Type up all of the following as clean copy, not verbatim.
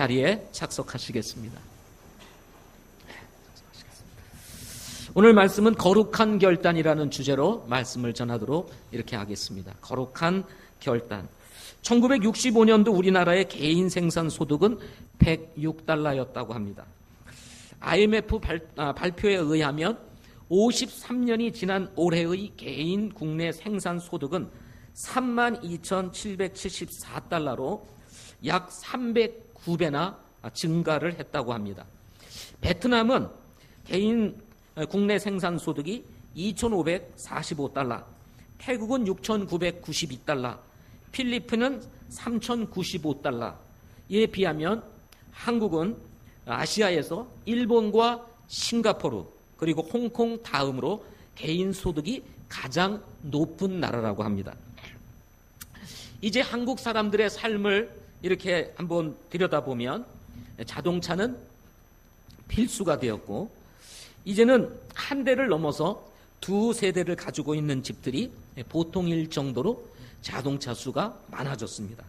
자리에 착석하시겠습니다. 오늘 말씀은 거룩한 결단이라는 주제로 말씀을 전하도록 이렇게 하겠습니다. 거룩한 결단. 1965년도 우리나라의 개인 생산 소득은 106달러였다고 합니다. IMF 발표에 의하면 53년이 지난 올해의 개인 국내 생산 소득은 32,774달러로 약 309배나 증가를 했다고 합니다. 베트남은 개인 국내 생산 소득이 2,545달러, 태국은 6,992달러, 필리핀은 3,095달러에 비하면 한국은 아시아에서 일본과 싱가포르 그리고 홍콩 다음으로 개인 소득이 가장 높은 나라라고 합니다. 이제 한국 사람들의 삶을 이렇게 한번 들여다보면 자동차는 필수가 되었고 이제는 한 대를 넘어서 두 세대를 가지고 있는 집들이 보통일 정도로 자동차 수가 많아졌습니다.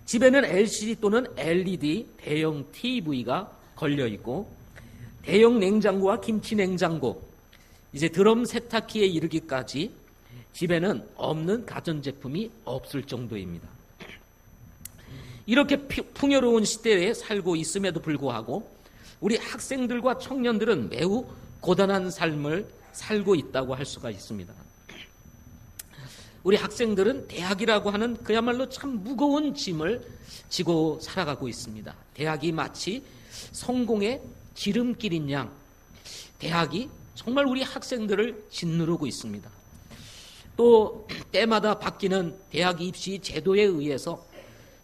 집에는 LCD 또는 LED 대형 TV가 걸려 있고 대형 냉장고와 김치 냉장고, 이제 드럼 세탁기에 이르기까지 집에는 없는 가전제품이 없을 정도입니다. 이렇게 풍요로운 시대에 살고 있음에도 불구하고 우리 학생들과 청년들은 매우 고단한 삶을 살고 있다고 할 수가 있습니다. 우리 학생들은 대학이라고 하는 그야말로 참 무거운 짐을 지고 살아가고 있습니다. 대학이 마치 성공의 지름길인 양 대학이 정말 우리 학생들을 짓누르고 있습니다. 또 때마다 바뀌는 대학 입시 제도에 의해서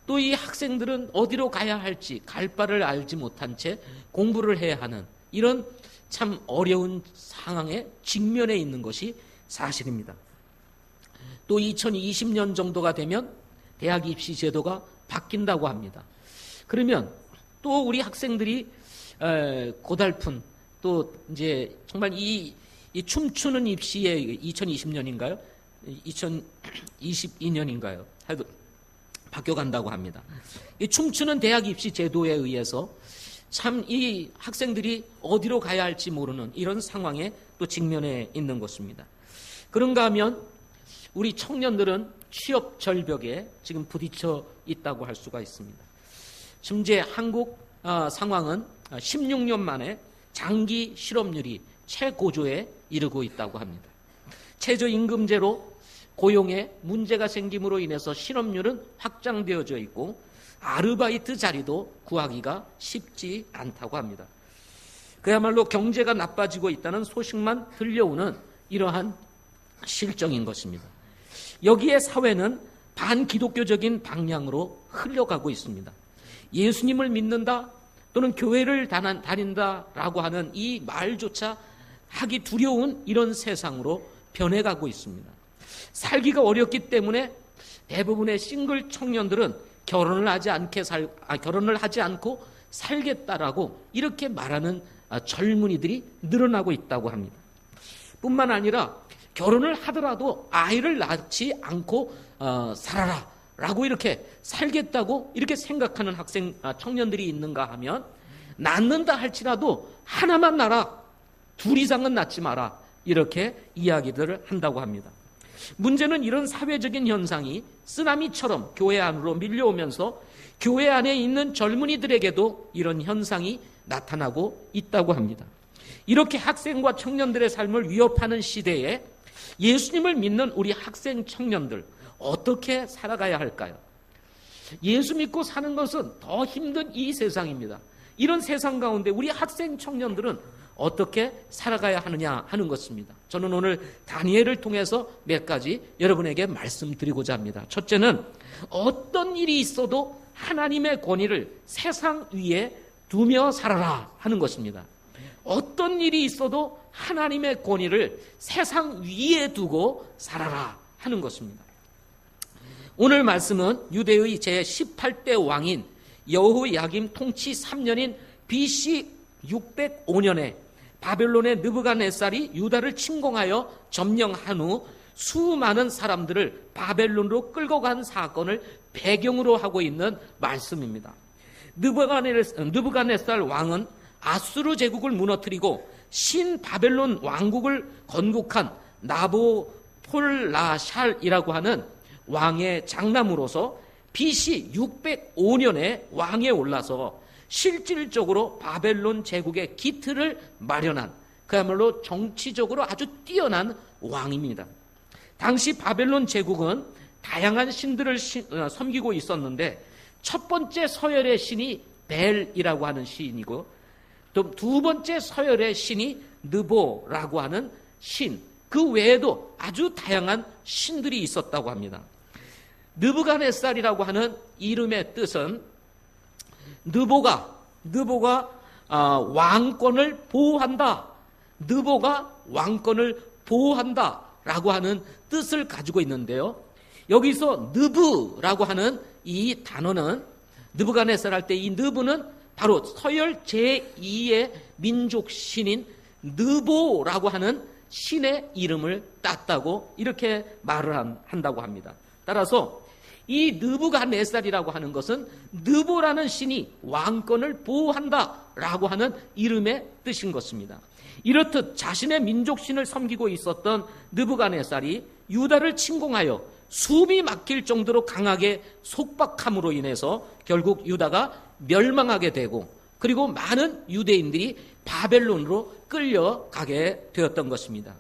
또 이 학생들은 어디로 가야 할지 갈 바를 알지 못한 채 공부를 해야 하는 이런 참 어려운 상황에 직면해 있는 것이 사실입니다. 또 2020년 정도가 되면 대학 입시 제도가 바뀐다고 합니다. 그러면 또 우리 학생들이 고달픈 또 이제 정말 이 춤추는 입시에 2020년인가요? 2022년인가요? 하여튼 바뀌어간다고 합니다. 이 춤추는 대학 입시 제도에 의해서 참 이 학생들이 어디로 가야 할지 모르는 이런 상황에 또 직면해 있는 것입니다. 그런가 하면 우리 청년들은 취업 절벽에 지금 부딪혀 있다고 할 수가 있습니다. 현재 한국 상황은 16년 만에 장기 실업률이 최고조에 이르고 있다고 합니다. 최저임금제로 고용에 문제가 생김으로 인해서 실업률은 확장되어져 있고 아르바이트 자리도 구하기가 쉽지 않다고 합니다. 그야말로 경제가 나빠지고 있다는 소식만 들려오는 이러한 실정인 것입니다. 여기에 사회는 반기독교적인 방향으로 흘러가고 있습니다. 예수님을 믿는다 또는 교회를 다닌다라고 하는 이 말조차 하기 두려운 이런 세상으로 변해가고 있습니다. 살기가 어렵기 때문에 대부분의 싱글 청년들은 결혼을 하지 않고 살겠다라고 이렇게 말하는 젊은이들이 늘어나고 있다고 합니다. 뿐만 아니라 결혼을 하더라도 아이를 낳지 않고 살아라라고 이렇게 살겠다고 이렇게 생각하는 청년들이 있는가 하면 낳는다 할지라도 하나만 낳아, 둘 이상은 낳지 마라 이렇게 이야기들을 한다고 합니다. 문제는 이런 사회적인 현상이 쓰나미처럼 교회 안으로 밀려오면서 교회 안에 있는 젊은이들에게도 이런 현상이 나타나고 있다고 합니다. 이렇게 학생과 청년들의 삶을 위협하는 시대에 예수님을 믿는 우리 학생 청년들 어떻게 살아가야 할까요? 예수 믿고 사는 것은 더 힘든 이 세상입니다. 이런 세상 가운데 우리 학생 청년들은 어떻게 살아가야 하느냐 하는 것입니다. 저는 오늘 다니엘을 통해서 몇 가지 여러분에게 말씀드리고자 합니다. 첫째는 어떤 일이 있어도 하나님의 권위를 세상 위에 두며 살아라 하는 것입니다. 어떤 일이 있어도 하나님의 권위를 세상 위에 두고 살아라 하는 것입니다. 오늘 말씀은 유대의 제18대 왕인 여호야김 통치 3년인 BC 605년에 바벨론의 느부갓네살이 유다를 침공하여 점령한 후 수많은 사람들을 바벨론으로 끌고 간 사건을 배경으로 하고 있는 말씀입니다. 느부갓네살 왕은 아수르 제국을 무너뜨리고 신바벨론 왕국을 건국한 나보폴라샬이라고 하는 왕의 장남으로서 BC 605년에 왕에 올라서 실질적으로 바벨론 제국의 기틀을 마련한 그야말로 정치적으로 아주 뛰어난 왕입니다. 당시 바벨론 제국은 다양한 신들을 섬기고 있었는데 첫 번째 서열의 신이 벨이라고 하는 신이고 또 두 번째 서열의 신이 느보라고 하는 신, 그 외에도 아주 다양한 신들이 있었다고 합니다. 느부갓네살이라고 하는 이름의 뜻은 느보가 왕권을 보호한다, 느보가 왕권을 보호한다라고 하는 뜻을 가지고 있는데요. 여기서 느부라고 하는 이 단어는 느부갓네살 할 때 이 느부는 바로 서열 제2의 민족 신인 느보라고 하는 신의 이름을 땄다고 이렇게 말을 한다고 합니다. 따라서 이 느부갓네살이라고 하는 것은 느보라는 신이 왕권을 보호한다라고 하는 이름의 뜻인 것입니다. 이렇듯 자신의 민족신을 섬기고 있었던 느부갓네살이 유다를 침공하여 숨이 막힐 정도로 강하게 속박함으로 인해서 결국 유다가 멸망하게 되고 그리고 많은 유대인들이 바벨론으로 끌려가게 되었던 것입니다.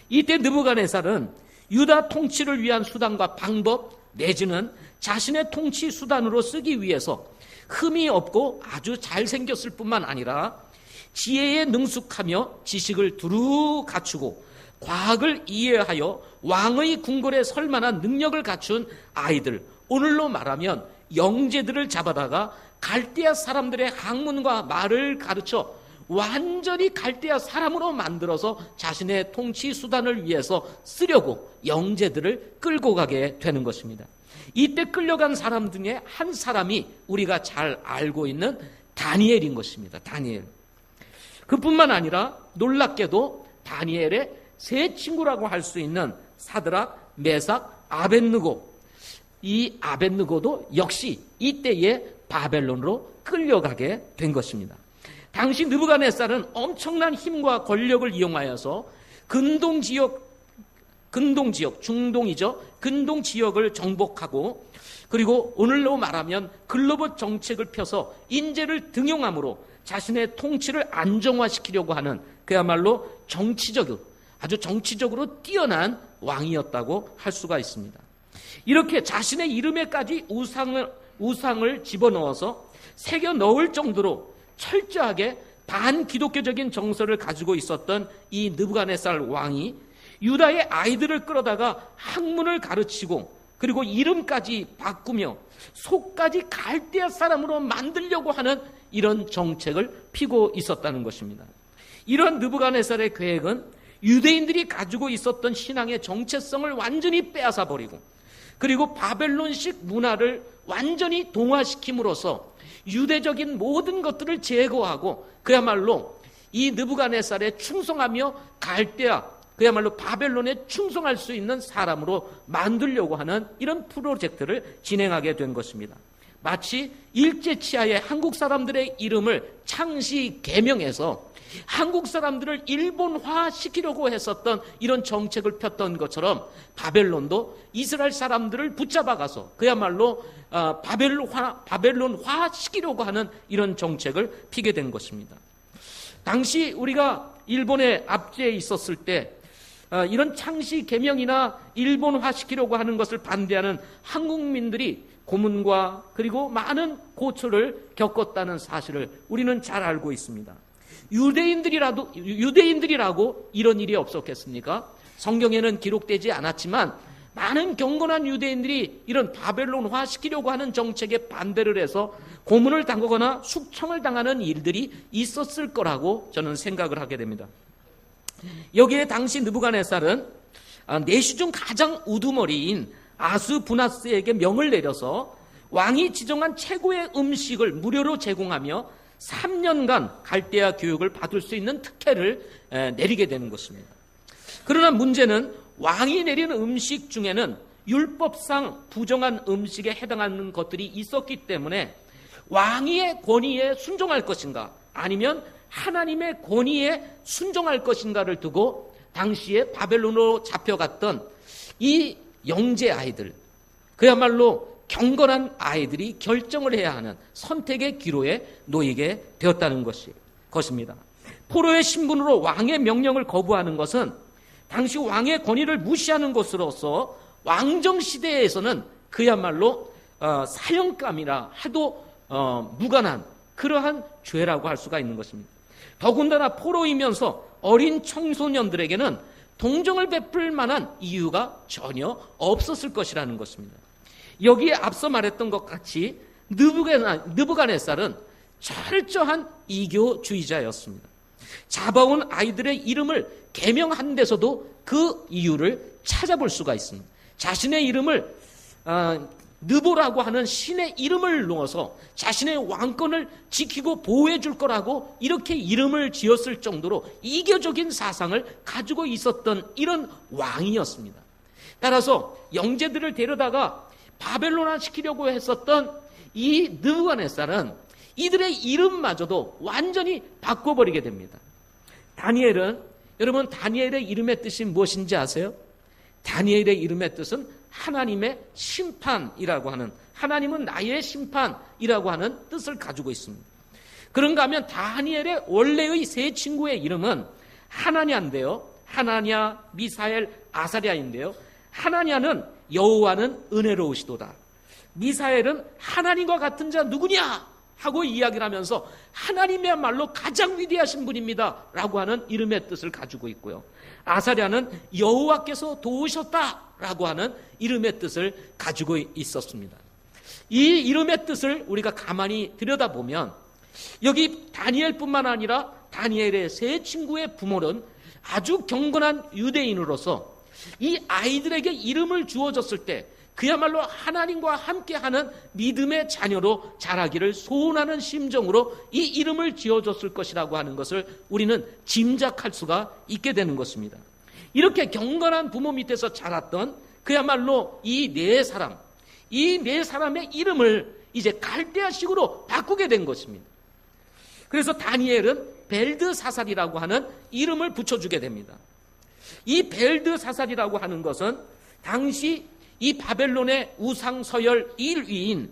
이때 느부갓네살은 유다 통치를 위한 수단과 방법 내지는 자신의 통치 수단으로 쓰기 위해서 흠이 없고 아주 잘생겼을 뿐만 아니라 지혜에 능숙하며 지식을 두루 갖추고 과학을 이해하여 왕의 궁궐에 설 만한 능력을 갖춘 아이들, 오늘로 말하면 영재들을 잡아다가 갈대아 사람들의 학문과 말을 가르쳐 완전히 갈대아 사람으로 만들어서 자신의 통치 수단을 위해서 쓰려고 영재들을 끌고 가게 되는 것입니다. 이때 끌려간 사람 중에 한 사람이 우리가 잘 알고 있는 다니엘인 것입니다. 다니엘. 그뿐만 아니라 놀랍게도 다니엘의 세 친구라고 할 수 있는 사드락, 메삭, 아벳느고, 이 아벳느고도 역시 이때에 바벨론으로 끌려가게 된 것입니다. 당시 느부갓네살은 엄청난 힘과 권력을 이용하여서 근동 지역, 중동이죠. 근동 지역을 정복하고 그리고 오늘로 말하면 글로벌 정책을 펴서 인재를 등용함으로 자신의 통치를 안정화시키려고 하는 그야말로 아주 정치적으로 뛰어난 왕이었다고 할 수가 있습니다. 이렇게 자신의 이름에까지 우상을 집어넣어서 새겨 넣을 정도로 철저하게 반기독교적인 정서를 가지고 있었던 이 느부갓네살 왕이 유다의 아이들을 끌어다가 학문을 가르치고 그리고 이름까지 바꾸며 속까지 갈대아 사람으로 만들려고 하는 이런 정책을 피고 있었다는 것입니다. 이런 느부갓네살의 계획은 유대인들이 가지고 있었던 신앙의 정체성을 완전히 빼앗아 버리고 그리고 바벨론식 문화를 완전히 동화시킴으로써 유대적인 모든 것들을 제거하고 그야말로 이 느부갓네살에 충성하며 갈대아 그야말로 바벨론에 충성할 수 있는 사람으로 만들려고 하는 이런 프로젝트를 진행하게 된 것입니다. 마치 일제치하의 한국 사람들의 이름을 창시 개명해서 한국 사람들을 일본화시키려고 했었던 이런 정책을 폈던 것처럼 바벨론도 이스라엘 사람들을 붙잡아가서 그야말로 바벨론화시키려고 하는 이런 정책을 피게 된 것입니다. 당시 우리가 일본에 압제에 있었을 때 이런 창시 개명이나 일본화시키려고 하는 것을 반대하는 한국민들이 고문과 그리고 많은 고초를 겪었다는 사실을 우리는 잘 알고 있습니다. 유대인들이라고 이런 일이 없었겠습니까? 성경에는 기록되지 않았지만 많은 경건한 유대인들이 이런 바벨론화 시키려고 하는 정책에 반대를 해서 고문을 당하거나 숙청을 당하는 일들이 있었을 거라고 저는 생각을 하게 됩니다. 여기에 당시 느부갓네살은 내시 중 가장 우두머리인 아스부나스에게 명을 내려서 왕이 지정한 최고의 음식을 무료로 제공하며 3년간 갈대아 교육을 받을 수 있는 특혜를 내리게 되는 것입니다. 그러나 문제는 왕이 내리는 음식 중에는 율법상 부정한 음식에 해당하는 것들이 있었기 때문에 왕의 권위에 순종할 것인가 아니면 하나님의 권위에 순종할 것인가를 두고 당시에 바벨론으로 잡혀갔던 이 영재 아이들, 그야말로 경건한 아이들이 결정을 해야 하는 선택의 기로에 놓이게 되었다는 것입니다. 포로의 신분으로 왕의 명령을 거부하는 것은 당시 왕의 권위를 무시하는 것으로서 왕정시대에서는 그야말로 사형감이라 해도 무관한 그러한 죄라고 할 수가 있는 것입니다. 더군다나 포로이면서 어린 청소년들에게는 동정을 베풀 만한 이유가 전혀 없었을 것이라는 것입니다. 여기에 앞서 말했던 것 같이 느부갓네살은 철저한 이교주의자였습니다. 잡아온 아이들의 이름을 계명한 데서도 그 이유를 찾아볼 수가 있습니다. 자신의 이름을 느보라고 하는 신의 이름을 넣어서 자신의 왕권을 지키고 보호해 줄 거라고 이렇게 이름을 지었을 정도로 이교적인 사상을 가지고 있었던 이런 왕이었습니다. 따라서 영재들을 데려다가 바벨론화 시키려고 했었던 이 느부갓네살은 이들의 이름마저도 완전히 바꿔버리게 됩니다. 여러분 다니엘의 이름의 뜻이 무엇인지 아세요? 다니엘의 이름의 뜻은 하나님의 심판이라고 하는, 하나님은 나의 심판이라고 하는 뜻을 가지고 있습니다. 그런가 하면 다니엘의 원래의 세 친구의 이름은 하나냐인데요, 하나냐, 미사엘, 아사랴인데요, 하나냐는 여호와는 은혜로우시도다, 미사엘은 하나님과 같은 자 누구냐 하고 이야기를 하면서 하나님이야말로 가장 위대하신 분입니다 라고 하는 이름의 뜻을 가지고 있고요, 아사랴는 여호와께서 도우셨다라고 하는 이름의 뜻을 가지고 있었습니다. 이 이름의 뜻을 우리가 가만히 들여다보면 여기 다니엘뿐만 아니라 다니엘의 세 친구의 부모는 아주 경건한 유대인으로서 이 아이들에게 이름을 주어졌을 때 그야말로 하나님과 함께하는 믿음의 자녀로 자라기를 소원하는 심정으로 이 이름을 지어줬을 것이라고 하는 것을 우리는 짐작할 수가 있게 되는 것입니다. 이렇게 경건한 부모 밑에서 자랐던 그야말로 이 네 사람의 이름을 이제 갈대아식으로 바꾸게 된 것입니다. 그래서 다니엘은 벨드사살이라고 하는 이름을 붙여주게 됩니다. 이 벨드사살이라고 하는 것은 당시 이 바벨론의 우상서열 1위인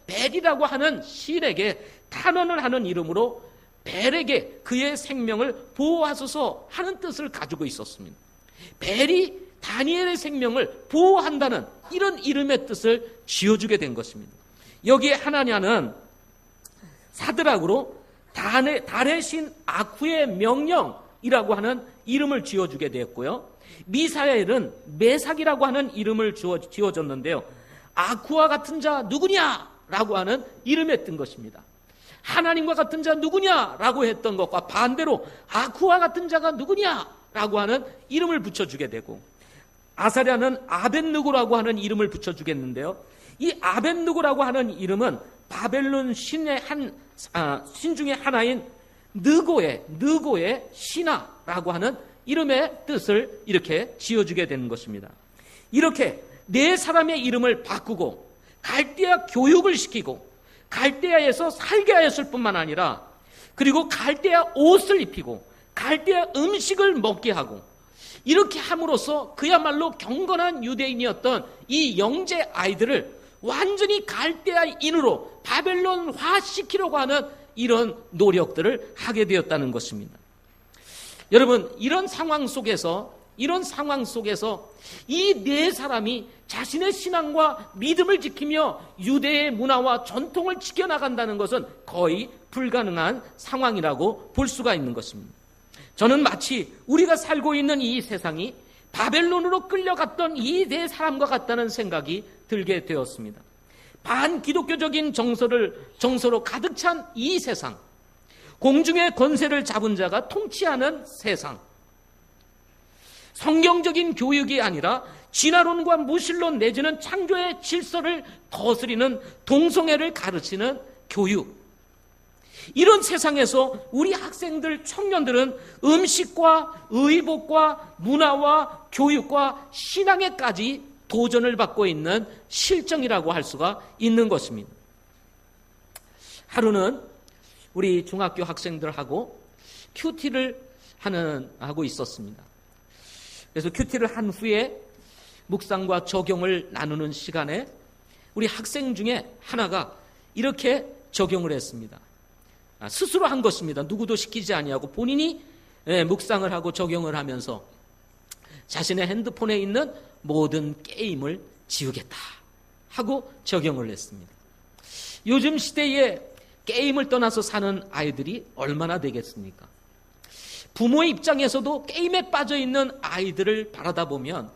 벨이라고 하는 신에게 탄원을 하는 이름으로 벨에게 그의 생명을 보호하소서 하는 뜻을 가지고 있었습니다. 벨이 다니엘의 생명을 보호한다는 이런 이름의 뜻을 지어주게 된 것입니다. 여기에 하나냐는 사드락으로 달의 신 아쿠의 명령이라고 하는 이름을 지어주게 되었고요, 미사엘은 메삭이라고 하는 이름을 지어줬는데요, 아쿠와 같은 자 누구냐라고 하는 이름에 뜬 것입니다. 하나님과 같은 자 누구냐라고 했던 것과 반대로 아쿠와 같은 자가 누구냐라고 하는 이름을 붙여주게 되고, 아사랴는 아벳느고라고 하는 이름을 붙여주겠는데요, 이 아벳느고라고 하는 이름은 바벨론 신의 신 중에 하나인 느고의 신하라고 하는 이름의 뜻을 이렇게 지어주게 되는 것입니다. 이렇게 네 사람의 이름을 바꾸고 갈대아 교육을 시키고 갈대아에서 살게 하였을 뿐만 아니라 그리고 갈대아 옷을 입히고 갈대아 음식을 먹게 하고 이렇게 함으로써 그야말로 경건한 유대인이었던 이 영재 아이들을 완전히 갈대아인으로 바벨론화 시키려고 하는 이런 노력들을 하게 되었다는 것입니다. 여러분, 이런 상황 속에서 이 네 사람이 자신의 신앙과 믿음을 지키며 유대의 문화와 전통을 지켜나간다는 것은 거의 불가능한 상황이라고 볼 수가 있는 것입니다. 저는 마치 우리가 살고 있는 이 세상이 바벨론으로 끌려갔던 이 네 사람과 같다는 생각이 들게 되었습니다. 반기독교적인 정서로 가득 찬 이 세상, 공중의 권세를 잡은 자가 통치하는 세상, 성경적인 교육이 아니라 진화론과 무신론 내지는 창조의 질서를 거스리는 동성애를 가르치는 교육, 이런 세상에서 우리 학생들, 청년들은 음식과 의복과 문화와 교육과 신앙에까지 도전을 받고 있는 실정이라고 할 수가 있는 것입니다. 하루는 우리 중학교 학생들하고 큐티를 하고 있었습니다. 그래서 큐티를 한 후에 묵상과 적용을 나누는 시간에 우리 학생 중에 하나가 이렇게 적용을 했습니다. 스스로 한 것입니다. 누구도 시키지 아니하고 본인이 묵상을 하고 적용을 하면서 자신의 핸드폰에 있는 모든 게임을 지우겠다 하고 적용을 했습니다. 요즘 시대에 게임을 떠나서 사는 아이들이 얼마나 되겠습니까? 부모의 입장에서도 게임에 빠져있는 아이들을 바라다 보면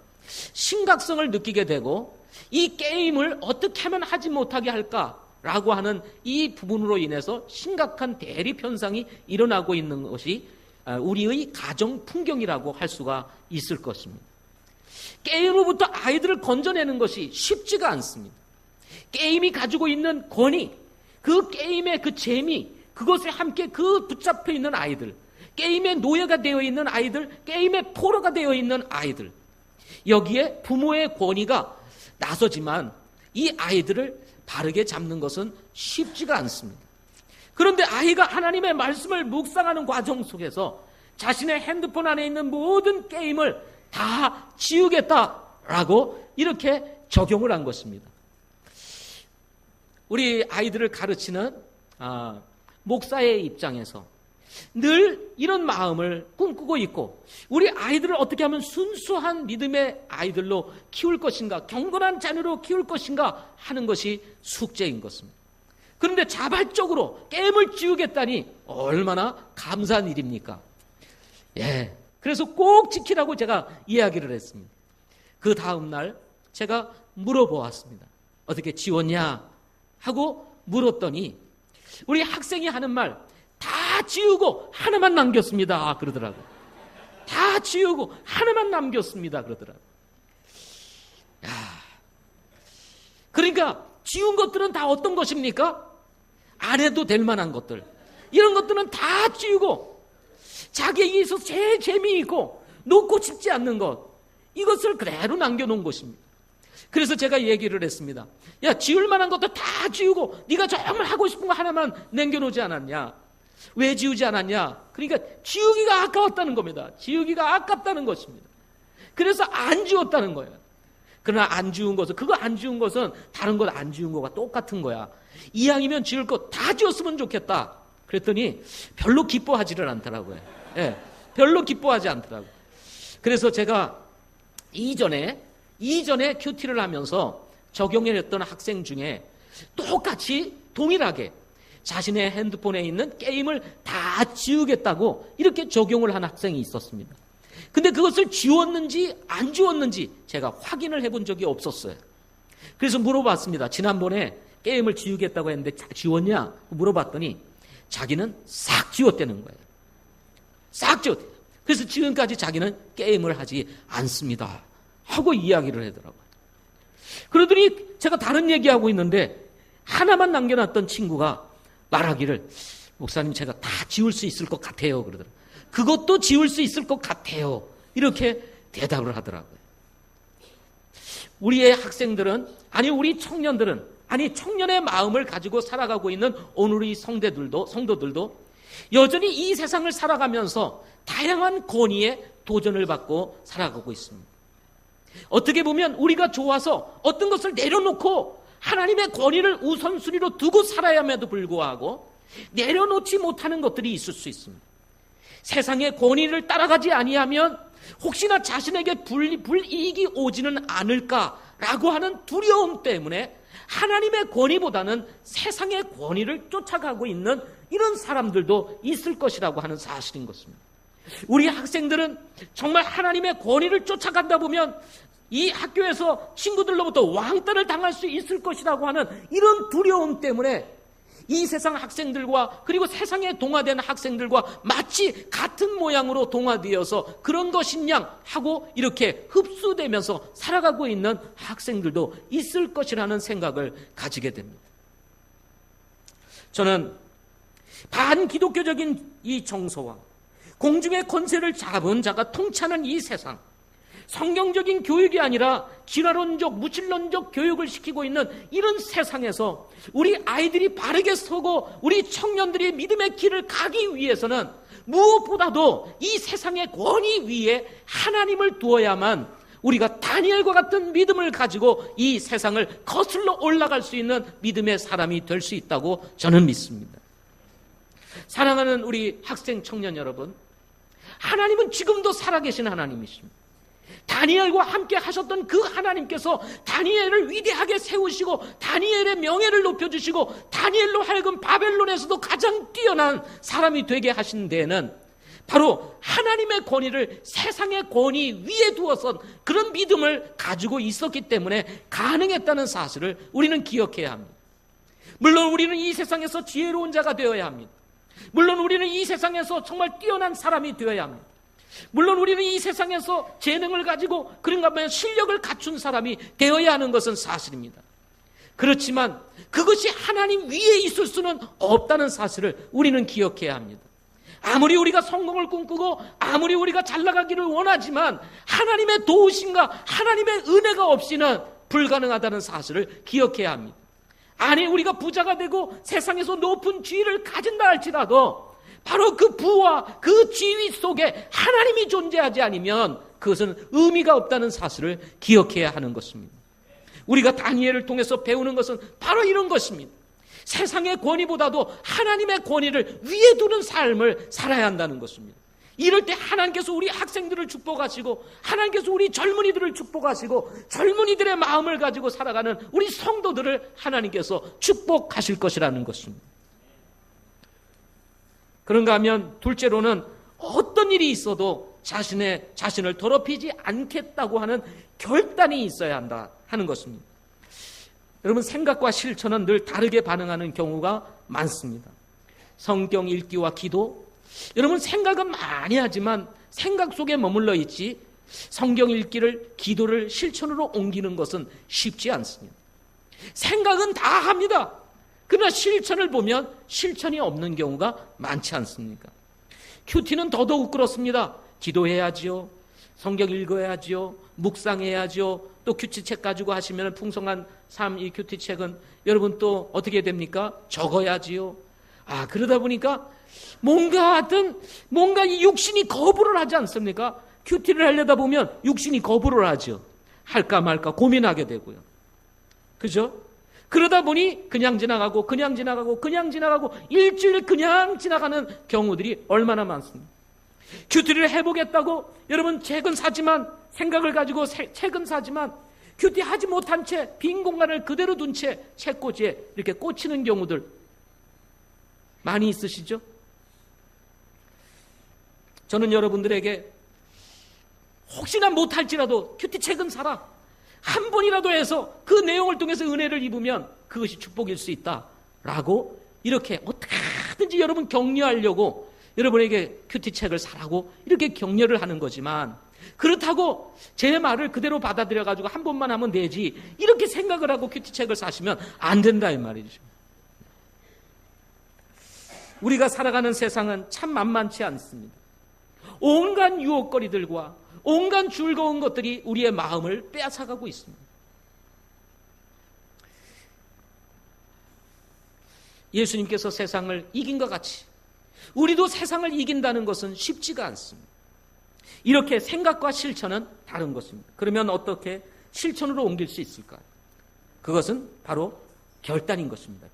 심각성을 느끼게 되고 이 게임을 어떻게 하면 하지 못하게 할까라고 하는 이 부분으로 인해서 심각한 대립 현상이 일어나고 있는 것이 우리의 가정 풍경이라고 할 수가 있을 것입니다. 게임으로부터 아이들을 건져내는 것이 쉽지가 않습니다. 게임이 가지고 있는 권위, 그 게임의 그 재미, 그것에 함께 붙잡혀 있는 아이들, 게임의 노예가 되어 있는 아이들, 게임의 포로가 되어 있는 아이들, 여기에 부모의 권위가 나서지만 이 아이들을 바르게 잡는 것은 쉽지가 않습니다. 그런데 아이가 하나님의 말씀을 묵상하는 과정 속에서 자신의 핸드폰 안에 있는 모든 게임을 다 지우겠다라고 이렇게 적용을 한 것입니다. 우리 아이들을 가르치는 목사의 입장에서 늘 이런 마음을 꿈꾸고 있고 우리 아이들을 어떻게 하면 순수한 믿음의 아이들로 키울 것인가, 경건한 자녀로 키울 것인가 하는 것이 숙제인 것입니다. 그런데 자발적으로 게임을 지우겠다니 얼마나 감사한 일입니까? 그래서 꼭 지키라고 제가 이야기를 했습니다. 그 다음 날 제가 물어보았습니다. 어떻게 지웠냐 하고 물었더니 우리 학생이 하는 말, 다 지우고 하나만 남겼습니다 그러더라고요. 다 지우고 하나만 남겼습니다 그러더라고요. 그러니까 지운 것들은 다 어떤 것입니까? 안 해도 될 만한 것들, 이런 것들은 다 지우고 자기에게 있어서 제일 재미있고 놓고 싶지 않는 것, 이것을 그대로 남겨놓은 것입니다. 그래서 제가 얘기를 했습니다. 야, 지울 만한 것도 다 지우고 네가 정말 하고 싶은 거 하나만 남겨놓지 않았냐? 왜 지우지 않았냐? 그러니까 지우기가 아까웠다는 겁니다. 지우기가 아깝다는 것입니다. 그래서 안 지웠다는 거예요. 그러나 안 지운 것은, 그거 안 지운 것은 다른 것 안 지운 거가 똑같은 거야. 이왕이면 지울 거 다 지웠으면 좋겠다. 그랬더니 별로 기뻐하지를 않더라고요. 별로 기뻐하지 않더라고요. 그래서 제가 이전에 큐티를 하면서 적용을 했던 학생 중에 똑같이 동일하게 자신의 핸드폰에 있는 게임을 다 지우겠다고 이렇게 적용을 한 학생이 있었습니다. 근데 그것을 지웠는지 안 지웠는지 제가 확인을 해본 적이 없었어요. 그래서 물어봤습니다. 지난번에 게임을 지우겠다고 했는데 지웠냐? 물어봤더니 자기는 싹 지웠다는 거예요. 싹 지웠대요. 그래서 지금까지 자기는 게임을 하지 않습니다 하고 이야기를 하더라고요. 그러더니 제가 다른 얘기하고 있는데 하나만 남겨놨던 친구가 말하기를, 목사님 제가 다 지울 수 있을 것 같아요 그러더라고요. 그것도 지울 수 있을 것 같아요 이렇게 대답을 하더라고요. 우리의 학생들은, 아니 우리 청년들은, 아니 청년의 마음을 가지고 살아가고 있는 오늘의 성도들도 여전히 이 세상을 살아가면서 다양한 권위에 도전을 받고 살아가고 있습니다. 어떻게 보면 우리가 좋아서 어떤 것을 내려놓고 하나님의 권위를 우선순위로 두고 살아야 함에도 불구하고 내려놓지 못하는 것들이 있을 수 있습니다. 세상의 권위를 따라가지 아니하면 혹시나 자신에게 불이익이 오지는 않을까라고 하는 두려움 때문에 하나님의 권위보다는 세상의 권위를 쫓아가고 있는 이런 사람들도 있을 것이라고 하는 사실인 것입니다. 우리 학생들은 정말 하나님의 권위를 쫓아간다 보면 이 학교에서 친구들로부터 왕따를 당할 수 있을 것이라고 하는 이런 두려움 때문에 이 세상 학생들과 그리고 세상에 동화된 학생들과 마치 같은 모양으로 동화되어서 그런 것이냐 하고 이렇게 흡수되면서 살아가고 있는 학생들도 있을 것이라는 생각을 가지게 됩니다. 저는 반기독교적인 이 정서와 공중의 권세를 잡은 자가 통치하는 이 세상, 성경적인 교육이 아니라 진화론적, 무신론적 교육을 시키고 있는 이런 세상에서 우리 아이들이 바르게 서고 우리 청년들이 믿음의 길을 가기 위해서는 무엇보다도 이 세상의 권위 위에 하나님을 두어야만 우리가 다니엘과 같은 믿음을 가지고 이 세상을 거슬러 올라갈 수 있는 믿음의 사람이 될 수 있다고 저는 믿습니다. 사랑하는 우리 학생 청년 여러분, 하나님은 지금도 살아계신 하나님이십니다. 다니엘과 함께 하셨던 그 하나님께서 다니엘을 위대하게 세우시고 다니엘의 명예를 높여주시고 다니엘로 하여금 바벨론에서도 가장 뛰어난 사람이 되게 하신 데에는 바로 하나님의 권위를 세상의 권위 위에 두어서 그런 믿음을 가지고 있었기 때문에 가능했다는 사실을 우리는 기억해야 합니다. 물론 우리는 이 세상에서 지혜로운 자가 되어야 합니다. 물론 우리는 이 세상에서 정말 뛰어난 사람이 되어야 합니다. 물론 우리는 이 세상에서 재능을 가지고 그런가 하면 실력을 갖춘 사람이 되어야 하는 것은 사실입니다. 그렇지만 그것이 하나님 위에 있을 수는 없다는 사실을 우리는 기억해야 합니다. 아무리 우리가 성공을 꿈꾸고 아무리 우리가 잘 나가기를 원하지만 하나님의 도우심과 하나님의 은혜가 없이는 불가능하다는 사실을 기억해야 합니다. 아니 우리가 부자가 되고 세상에서 높은 지위를 가진다 할지라도 바로 그 부와 그 지위 속에 하나님이 존재하지 않으면 그것은 의미가 없다는 사실을 기억해야 하는 것입니다. 우리가 다니엘을 통해서 배우는 것은 바로 이런 것입니다. 세상의 권위보다도 하나님의 권위를 위에 두는 삶을 살아야 한다는 것입니다. 이럴 때 하나님께서 우리 학생들을 축복하시고 하나님께서 우리 젊은이들을 축복하시고 젊은이들의 마음을 가지고 살아가는 우리 성도들을 하나님께서 축복하실 것이라는 것입니다. 그런가 하면 둘째로는 어떤 일이 있어도 자신을 더럽히지 않겠다고 하는 결단이 있어야 한다 하는 것입니다. 여러분 생각과 실천은 늘 다르게 반응하는 경우가 많습니다. 성경 읽기와 기도, 여러분 생각은 많이 하지만 생각 속에 머물러 있지 성경 읽기를 기도를 실천으로 옮기는 것은 쉽지 않습니다. 생각은 다 합니다. 그러나 실천을 보면 실천이 없는 경우가 많지 않습니까? 큐티는 더더욱 그렇습니다. 기도해야지요, 성경 읽어야지요, 묵상해야지요, 또 큐티책 가지고 하시면 풍성한 삶, 이 큐티책은 여러분 또 어떻게 됩니까? 적어야지요. 그러다 보니까 뭔가 이 육신이 거부를 하지 않습니까? 큐티를 하려다 보면 육신이 거부를 하죠. 할까 말까 고민하게 되고요. 그죠? 그러다 보니 그냥 지나가고 일주일 그냥 지나가는 경우들이 얼마나 많습니다. 큐티를 해보겠다고 여러분 책은 사지만 생각을 가지고 책은 사지만 큐티 하지 못한 채 빈 공간을 그대로 둔 채 책꽂이에 이렇게 꽂히는 경우들 많이 있으시죠? 저는 여러분들에게 혹시나 못할지라도 큐티 책은 사라. 한 번이라도 해서 그 내용을 통해서 은혜를 입으면 그것이 축복일 수 있다라고 이렇게 어떻게든지 여러분 격려하려고 여러분에게 큐티 책을 사라고 이렇게 격려를 하는 거지만 그렇다고 제 말을 그대로 받아들여가지고 한 번만 하면 되지 이렇게 생각을 하고 큐티 책을 사시면 안 된다 이 말이죠. 우리가 살아가는 세상은 참 만만치 않습니다. 온갖 유혹거리들과 온갖 즐거운 것들이 우리의 마음을 빼앗아가고 있습니다. 예수님께서 세상을 이긴 것 같이 우리도 세상을 이긴다는 것은 쉽지가 않습니다. 이렇게 생각과 실천은 다른 것입니다. 그러면 어떻게 실천으로 옮길 수 있을까요? 그것은 바로 결단인 것입니다.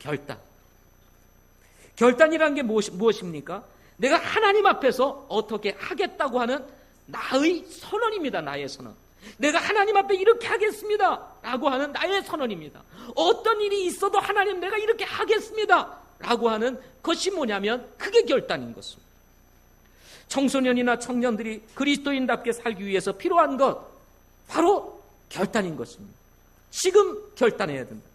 결단이라는 게 무엇입니까? 내가 하나님 앞에서 어떻게 하겠다고 하는 나의 선언입니다. 나의 선언. 내가 하나님 앞에 이렇게 하겠습니다 라고 하는 나의 선언입니다. 어떤 일이 있어도 하나님 내가 이렇게 하겠습니다 라고 하는 것이 뭐냐면 그게 결단인 것입니다. 청소년이나 청년들이 그리스도인답게 살기 위해서 필요한 것 바로 결단인 것입니다. 지금 결단해야 된다.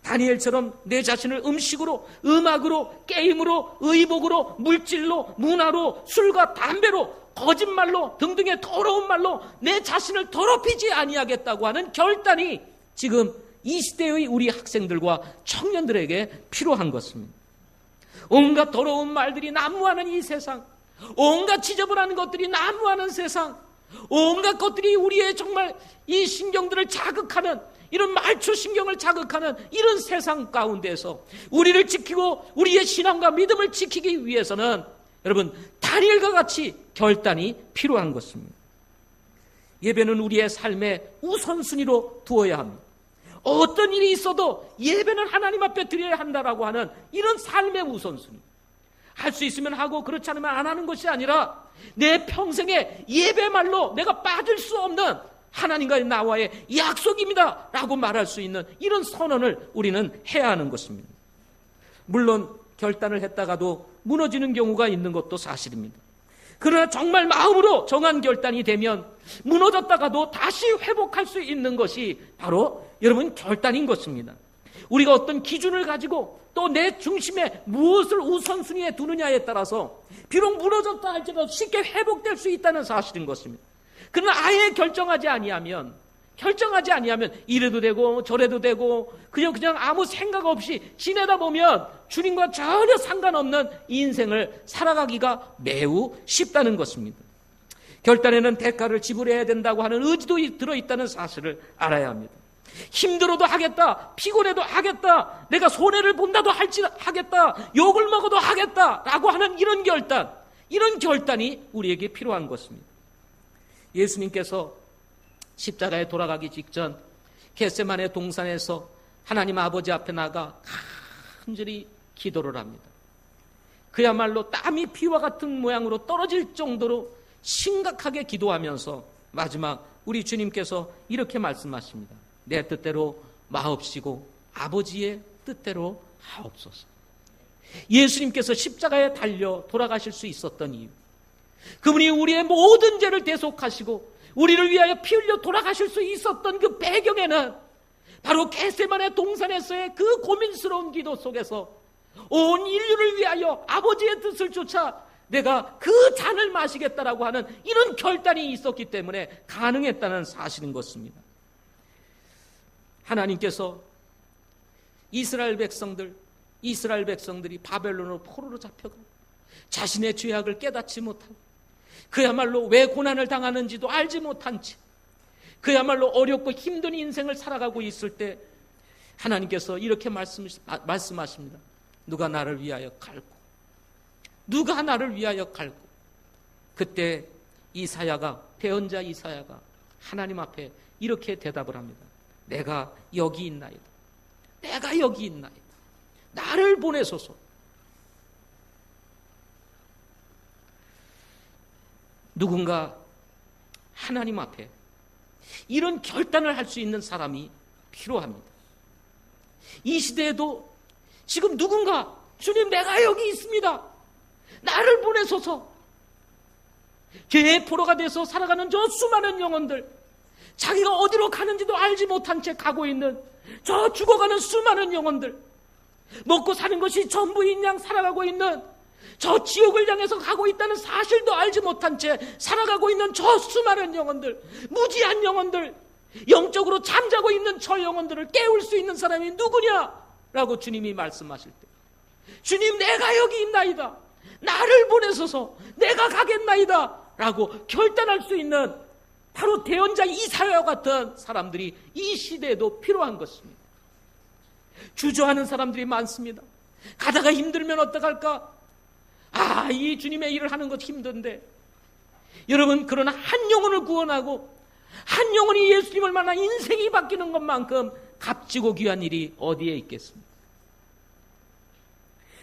다니엘처럼 내 자신을 음식으로, 음악으로, 게임으로, 의복으로, 물질로, 문화로, 술과 담배로, 거짓말로 등등의 더러운 말로 내 자신을 더럽히지 아니하겠다고 하는 결단이 지금 이 시대의 우리 학생들과 청년들에게 필요한 것입니다. 온갖 더러운 말들이 난무하는 이 세상, 온갖 지저분한 것들이 난무하는 세상, 온갖 것들이 우리의 정말 이 신경들을 자극하는, 이런 말초 신경을 자극하는 이런 세상 가운데서 우리를 지키고 우리의 신앙과 믿음을 지키기 위해서는 여러분, 다니엘과 같이 결단이 필요한 것입니다. 예배는 우리의 삶의 우선순위로 두어야 합니다. 어떤 일이 있어도 예배는 하나님 앞에 드려야 한다라고 하는 이런 삶의 우선순위. 할 수 있으면 하고 그렇지 않으면 안 하는 것이 아니라 내 평생에 예배말로 내가 빠질 수 없는 하나님과의 나와의 약속입니다 라고 말할 수 있는 이런 선언을 우리는 해야 하는 것입니다. 물론 결단을 했다가도 무너지는 경우가 있는 것도 사실입니다. 그러나 정말 마음으로 정한 결단이 되면 무너졌다가도 다시 회복할 수 있는 것이 바로 여러분 결단인 것입니다. 우리가 어떤 기준을 가지고 또 내 중심에 무엇을 우선순위에 두느냐에 따라서 비록 무너졌다 할지라도 쉽게 회복될 수 있다는 사실인 것입니다. 그러나 아예 결정하지 아니하면 이래도 되고 저래도 되고 그냥 아무 생각 없이 지내다 보면 주님과 전혀 상관없는 인생을 살아가기가 매우 쉽다는 것입니다. 결단에는 대가를 지불해야 된다고 하는 의지도 들어있다는 사실을 알아야 합니다. 힘들어도 하겠다, 피곤해도 하겠다, 내가 손해를 본다도 하겠다, 욕을 먹어도 하겠다라고 하는 이런 결단이 우리에게 필요한 것입니다. 예수님께서 십자가에 돌아가기 직전 겟세마네 동산에서 하나님 아버지 앞에 나가 간절히 기도를 합니다. 그야말로 땀이 피와 같은 모양으로 떨어질 정도로 심각하게 기도하면서 마지막 우리 주님께서 이렇게 말씀하십니다. 내 뜻대로 마옵시고 아버지의 뜻대로 하옵소서. 예수님께서 십자가에 달려 돌아가실 수 있었던 이유, 그분이 우리의 모든 죄를 대속하시고 우리를 위하여 피 흘려 돌아가실 수 있었던 그 배경에는 바로 겟세마네 동산에서의 그 고민스러운 기도 속에서 온 인류를 위하여 아버지의 뜻을 쫓아 내가 그 잔을 마시겠다라고 하는 이런 결단이 있었기 때문에 가능했다는 사실인 것입니다. 하나님께서 이스라엘 백성들이 바벨론으로 포로로 잡혀가고 자신의 죄악을 깨닫지 못하고 그야말로 왜 고난을 당하는지도 알지 못한 채 그야말로 어렵고 힘든 인생을 살아가고 있을 때 하나님께서 이렇게 말씀하십니다. 누가 나를 위하여 갈고, 누가 나를 위하여 갈고. 그때 대언자 이사야가 하나님 앞에 이렇게 대답을 합니다. 내가 여기 있나이다. 내가 여기 있나이다. 나를 보내소서. 누군가 하나님 앞에 이런 결단을 할 수 있는 사람이 필요합니다. 이 시대에도 지금 누군가 주님 내가 여기 있습니다. 나를 보내소서. 죄의 포로가 돼서 살아가는 저 수많은 영혼들, 자기가 어디로 가는지도 알지 못한 채 가고 있는 저 죽어가는 수많은 영혼들, 먹고 사는 것이 전부인 양 살아가고 있는 저 지옥을 향해서 가고 있다는 사실도 알지 못한 채 살아가고 있는 저 수많은 영혼들, 무지한 영혼들, 영적으로 잠자고 있는 저 영혼들을 깨울 수 있는 사람이 누구냐라고 주님이 말씀하실 때 주님 내가 여기 있나이다. 나를 보내소서. 내가 가겠나이다 라고 결단할 수 있는 바로 대언자 이사야와 같은 사람들이 이 시대에도 필요한 것입니다. 주저하는 사람들이 많습니다. 가다가 힘들면 어떡할까? 이 주님의 일을 하는 것 힘든데. 여러분, 그러나 한 영혼을 구원하고 한 영혼이 예수님을 만나 인생이 바뀌는 것만큼 값지고 귀한 일이 어디에 있겠습니까?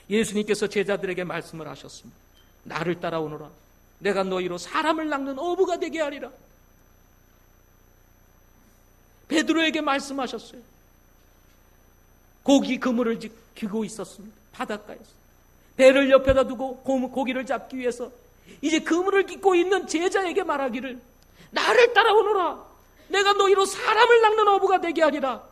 예수님께서 제자들에게 말씀을 하셨습니다. 나를 따라오너라. 내가 너희로 사람을 낚는 어부가 되게 하리라. 베드로에게 말씀하셨어요. 고기 그물을 쥐고 있었습니다. 바닷가에서. 배를 옆에다 두고 고기를 잡기 위해서 이제 그물을 깃고 있는 제자에게 말하기를 나를 따라오너라. 내가 너희로 사람을 낚는 어부가 되게 하리라.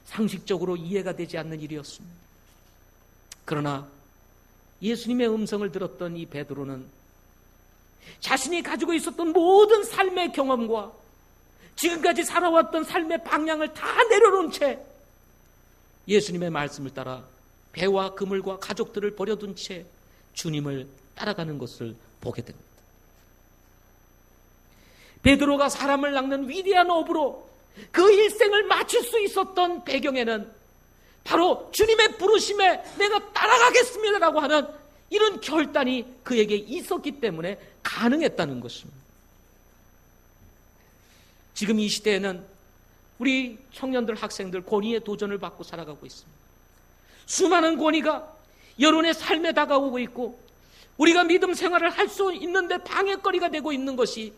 상식적으로 이해가 되지 않는 일이었습니다. 그러나 예수님의 음성을 들었던 이 베드로는 자신이 가지고 있었던 모든 삶의 경험과 지금까지 살아왔던 삶의 방향을 다 내려놓은 채 예수님의 말씀을 따라 배와 그물과 가족들을 버려둔 채 주님을 따라가는 것을 보게 됩니다. 베드로가 사람을 낚는 위대한 어부로 그 일생을 마칠 수 있었던 배경에는 바로 주님의 부르심에 내가 따라가겠습니다라고 하는 이런 결단이 그에게 있었기 때문에 가능했다는 것입니다. 지금 이 시대에는 우리 청년들, 학생들 권위의 도전을 받고 살아가고 있습니다. 수많은 권위가 여론의 삶에 다가오고 있고 우리가 믿음 생활을 할 수 있는데 방해거리가 되고 있는 것이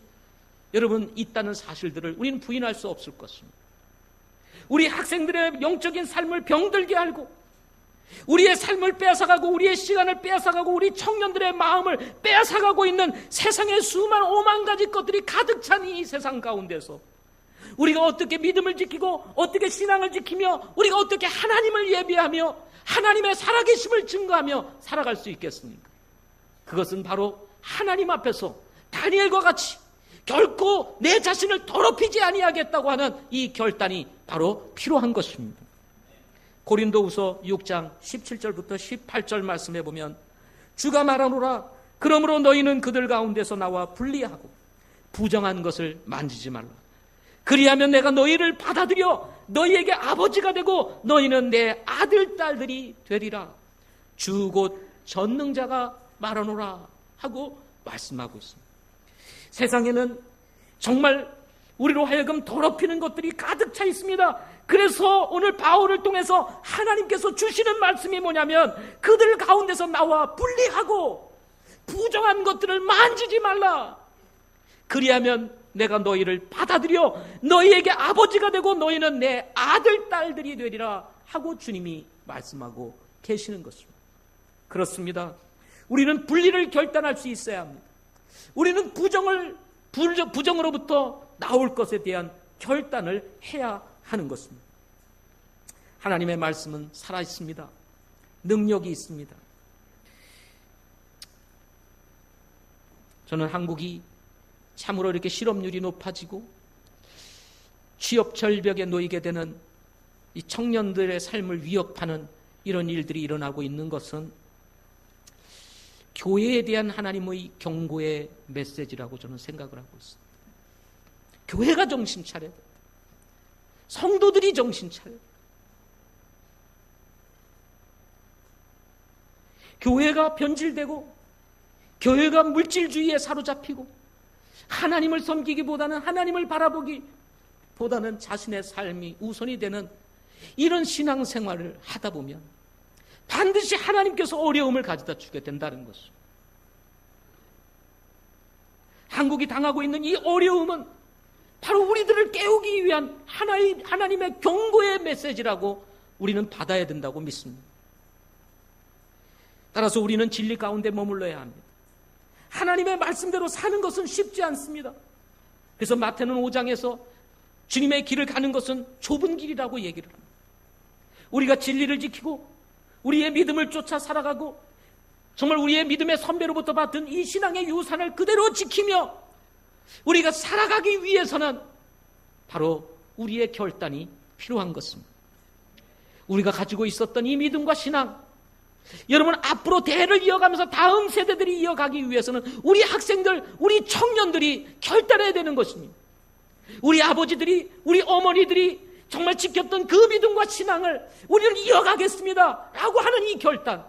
여러분 있다는 사실들을 우리는 부인할 수 없을 것입니다. 우리 학생들의 영적인 삶을 병들게 알고 우리의 삶을 빼앗아가고 우리의 시간을 빼앗아가고 우리 청년들의 마음을 빼앗아가고 있는 세상의 수많은 오만 가지 것들이 가득 찬 이 세상 가운데서 우리가 어떻게 믿음을 지키고 어떻게 신앙을 지키며 우리가 어떻게 하나님을 예비하며 하나님의 살아계심을 증거하며 살아갈 수 있겠습니까? 그것은 바로 하나님 앞에서 다니엘과 같이 결코 내 자신을 더럽히지 아니하겠다고 하는 이 결단이 바로 필요한 것입니다. 고린도후서 6장 17절부터 18절 말씀해 보면 주가 말하노라 그러므로 너희는 그들 가운데서 나와 분리하고 부정한 것을 만지지 말라. 그리하면 내가 너희를 받아들여 너희에게 아버지가 되고 너희는 내 아들 딸들이 되리라. 주 곧 전능자가 말하노라 하고 말씀하고 있습니다. 세상에는 정말 우리로 하여금 더럽히는 것들이 가득 차 있습니다. 그래서 오늘 바울을 통해서 하나님께서 주시는 말씀이 뭐냐면 그들 가운데서 나와 분리하고 부정한 것들을 만지지 말라. 그리하면 내가 너희를 받아들여 너희에게 아버지가 되고 너희는 내 아들 딸들이 되리라 하고 주님이 말씀하고 계시는 것입니다. 그렇습니다. 우리는 분리를 결단할 수 있어야 합니다. 우리는 부정으로부터 나올 것에 대한 결단을 해야 하는 것입니다. 하나님의 말씀은 살아있습니다. 능력이 있습니다. 저는 한국이 참으로 이렇게 실업률이 높아지고 취업 절벽에 놓이게 되는 이 청년들의 삶을 위협하는 이런 일들이 일어나고 있는 것은 교회에 대한 하나님의 경고의 메시지라고 저는 생각을 하고 있습니다. 교회가 정신 차려야 됩니다. 성도들이 정신 차려야 됩니다. 교회가 변질되고 교회가 물질주의에 사로잡히고 하나님을 섬기기보다는 하나님을 바라보기보다는 자신의 삶이 우선이 되는 이런 신앙생활을 하다 보면 반드시 하나님께서 어려움을 가져다 주게 된다는 것입니다. 한국이 당하고 있는 이 어려움은 바로 우리들을 깨우기 위한 하나님의 경고의 메시지라고 우리는 받아야 된다고 믿습니다. 따라서 우리는 진리 가운데 머물러야 합니다. 하나님의 말씀대로 사는 것은 쉽지 않습니다. 그래서 마태는 5장에서 주님의 길을 가는 것은 좁은 길이라고 얘기를 합니다. 우리가 진리를 지키고 우리의 믿음을 쫓아 살아가고 정말 우리의 믿음의 선배로부터 받은 이 신앙의 유산을 그대로 지키며 우리가 살아가기 위해서는 바로 우리의 결단이 필요한 것입니다. 우리가 가지고 있었던 이 믿음과 신앙, 여러분 앞으로 대를 이어가면서 다음 세대들이 이어가기 위해서는 우리 학생들, 우리 청년들이 결단해야 되는 것입니다. 우리 아버지들이, 우리 어머니들이 정말 지켰던 그 믿음과 신앙을 우리는 이어가겠습니다 라고 하는 이 결단,